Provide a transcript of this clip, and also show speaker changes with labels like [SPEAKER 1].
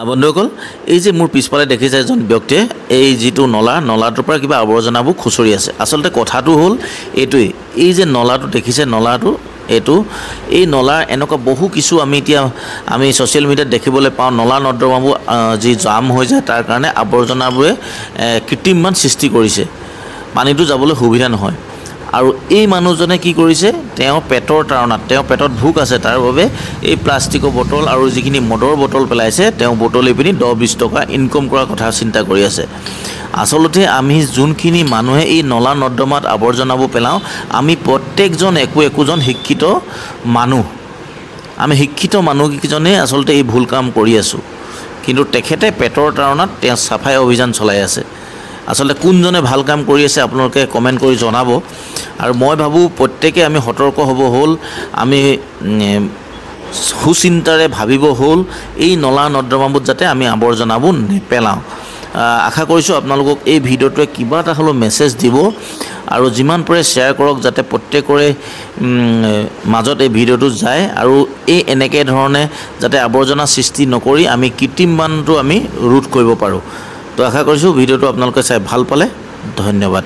[SPEAKER 1] বন্ধুসকল এই যে মোৰ পিছফালে দেখিছে এজন ব্যক্তিয়ে এই যিটো নলাটোৰ পৰা কিবা আৱৰ্জনাবোৰ খুচৰি আছে আসলতে কথাটো হ'ল এইটোই এই যে নলাটো দেখিছে নলাটো এটো এই নলাৰ এনেকুৱা বহু কিছু আমি সোশ্যাল মিডিয়াত দেখিবলৈ পাওঁ নলা নৰ্দমাবোৰ যি জাম হৈ যায় তাৰ কাৰণে আৱৰ্জনাবোৰে কৃত্ৰিম মান সৃষ্টি কৰিছে পানীটো যাবলৈ সুবিধা নহয় আৰু এই মানুহজনে কি কৰিছে তেওঁ পেটৰ তাৰণাত তেওঁ পেটত ভোক আছে তাৰ বাবে এই প্লাষ্টিকৰ বটল আৰু যিখিনি মদৰ বটল পেলাইছে তেওঁ বটলে পিনি 10-20 টকা ইনকাম কৰাৰ কথা চিন্তা কৰি আছে আসলতে আমি যোনখিনি মানুহে এই নলা নৰ্দমাত আৱৰ্জনাবোৰ পেলাও আমি প্ৰত্যেকজন একোজন শিক্ষিত মানুহ আমি শিক্ষিত মানুহকিজনে আসলতে এই ভুল কাম কৰি আছো কিন্তু তেখেতে পেটৰ তাৰণাত তেওঁ সাফাই অভিযান চলাই আছে আসলে কোনজনে ভাল কাম কৰি আছে আপোনালোকে কমেন্ট কৰি জনাব আৰু মই ভাবো প্ৰত্যেককে আমি সতৰ্ক হ'ব হ'ল আমি সুচিন্তাৰে ভাবিব হ'ল এই নলা নৰ্দমাবোৰ যাতে আমি আৱৰ্জনাবোৰ নেপেলাও আশা কৰিছো আপোনালোকক এই ভিডিওটোৱে কিবা এটা হলো মেছেজ দিব আৰু যিমান পাৰে শেয়াৰ কৰক যাতে প্ৰত্যেকৰে মাজত এই ভিডিওটো যায় আৰু এই এনেকে ধৰণে যাতে আৱৰ্জনা সৃষ্টি নকৰি আমি কৃত্ৰিম মানটো আমি ৰোধ কৰিব পাৰো তো আশা কৰিছো ভিডিওটো আপোনালোকে চাই ভাল পালে ধন্যবাদ।